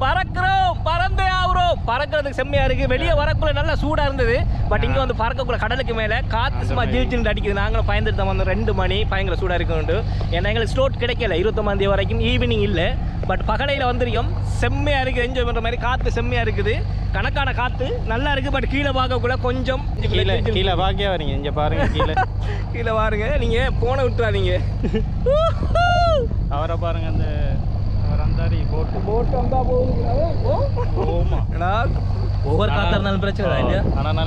பறக்கிறோம், பறந்தே ஆகுறோம். பறக்கிறதுக்கு செம்மையா இருக்கு. வெளியே வரக்குள்ள நல்லா சூடா இருந்தது. பட் இங்க வந்து பறக்கக்குள்ள கடலுக்கு மேல காத்து சும்மா ஜில் ஜில் அடிக்குது. நாங்களும் பயந்துட்டு தான் வந்தோம். 2 மணி பயங்கர சூடா இருக்குன்னு. ஏன்னா எங்களுக்கு ஸ்லோட் கிடைக்கல 29 தேதி வரைக்கும், ஈவினிங் இல்லை. பட் பகலையில் வந்திருக்கோம். செம்மையா இருக்குது, என்ஜாய் பண்ணுற மாதிரி. காற்று செம்மையா இருக்குது, கணக்கான காற்று நல்லா இருக்குது. பட் கீழே பார்க்கக்குள்ள கொஞ்சம் கீழே பாக்கியா வரீங்க. இங்கே பாருங்க, கீழே பாருங்க. நீங்கள் போனை விட்டுறாதீங்க. அவரை பாருங்க, அந்த அவர் அந்தாரி போட்டு வந்தா போகுதுங்களா? ஒவ்வொரு காத்தா இருந்தாலும் பிரச்சனை இல்லையா? ஆனால்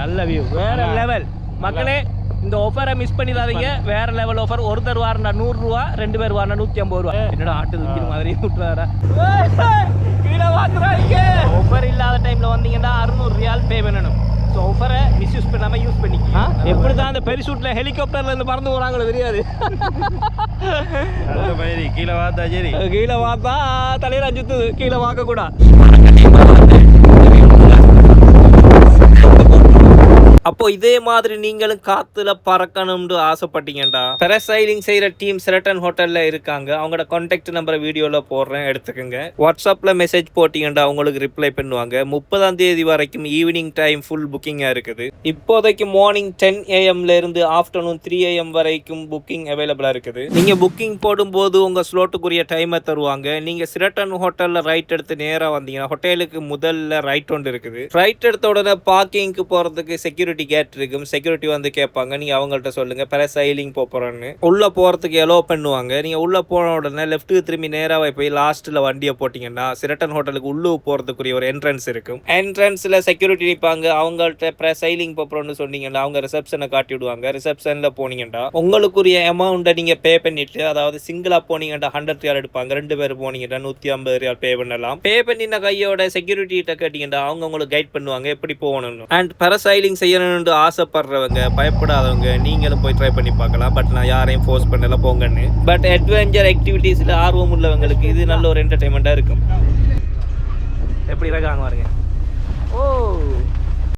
நல்ல வியூ, வேற லெவல். மக்களே, இந்த ஆஃபரை மிஸ் பண்ணிடாதீங்க. வேற லெவல் ஆஃபர். ஒருத்தர் வாரண்டா 100 ரூபா, 2 பேர் வாரண்டா 150 ரூபா. என்னடா ஆட்டு விற்கிற மாதிரி விட்டுறாரா? கீழே வாங்குறாங்க. ஆஃபர் இல்லாத டைம்ல வந்தீங்கன்னா 600 ரியால் பே பண்ணணும். ஸோ ஆஃபரை மிஸ்யூஸ் பண்ணாமல் யூஸ் பண்ணிக்க. எப்படி தான் அந்த பெரிசூட்ல ஹெலிகாப்டர்ல இருந்து பறந்து போறாங்களோ தெரியாது. கீழே பார்த்தா சரி, கீழே பார்த்தா தலையில சுத்துது. கீழே பார்க்க கூட. அப்போ இதே மாதிரி நீங்களும் காத்துல பறக்கணும்னு ஆசைப்பட்டீங்கடா, பேராசைலிங் செய்யற டீம் செரட்டன் ஹோட்டல்ல இருக்காங்க. அவங்களோட கான்டாக்ட் நம்பரை வீடியோல போடுறேன், எடுத்துக்கோங்க. வாட்ஸ்அப்ல மெசேஜ் போட்டீங்கடா உங்களுக்கு ரிப்ளை பண்ணுவாங்க. 30ஆம் தேதி வரைக்கும் ஈவினிங் டைம் ஃபுல் புக்கிங்கா இருக்குது. இப்போதைக்கு மார்னிங் 10 AM இருந்து ஆஃப்டர்நூன் 3 AM வரைக்கும் புக்கிங் அவைலபிளா இருக்குது. நீங்க புக்கிங் போடும்போது உங்க ஸ்லோட்டுக்குரிய டைமை தருவாங்க. நீங்க செரட்டன் ஹோட்டல்ல ரைட் எடுத்து நேரா வந்தீங்கன்னா ஹோட்டலுக்கு முதல்ல ரைட் ஒன்று இருக்குது. ரைட் எடுத்த உடனே பார்க்கிங்க்கு போறதுக்கு செக்யூரிட்டி கேட் இருக்கும். செக்யூரிட்டி வந்து கேட்பாங்க, நீங்க அவங்கள்ட்ட சொல்லுங்க பேராசைலிங் போறேன்னு. உள்ள போறதுக்கு எலோ பண்ணுவாங்க. நீங்க உள்ள போன உடனே லெஃப்ட்டுக்கு திரும்பி நேராக போய் லாஸ்ட்ல வண்டியை போட்டீங்கன்னா செரட்டன் ஹோட்டலுக்கு உள்ளே போறதுக்குரிய ஒரு என்ட்ரன்ஸ் இருக்கும். என்ட்ரன்ஸ்ல செக்யூரிட்டி நிற்பாங்க. அவங்கள்ட்ட பேராசைலிங் போறோம்னு சொன்னீங்கன்னா அவங்க ரிசப்ஷனை காட்டி விடுவாங்க. ரிசப்ஷன்ல போனீங்கன்னா உங்களுக்குரிய அமௌண்ட்டை நீங்க பே பண்ணிட்டு, அதாவது சிங்கிளா போனீங்கன்னா 100 ரியால் எடுப்பாங்க. 2 பேர் போனீங்கன்னா 150 ரியால் பே பண்ணலாம். பே பண்ணின கையோட செக்யூரிட்டி கிட்ட கேட்டீங்கன்னா அவங்க உங்களுக்கு கைட் பண்ணுவாங்க எப்படி போகணும்னு. அண்ட் பேராசைலிங் செய்யணும் ஆசைப்படுறவங்க, பயப்படாதவங்க, நீங்களும் போய் ட்ரை பண்ணி பார்க்கலாம். பட் நான் யாரையும் ஃபோர்ஸ் பண்ணல போங்கன்னு. பட் அட்வென்ச்சர் ஆக்டிவிட்டீஸ்ல ஆர்வம் உள்ளவங்களுக்கு இது நல்ல ஒரு என்டர்டைன்மெண்டா இருக்கும். எப்படி இருக்காங்க பாருங்க. ஓ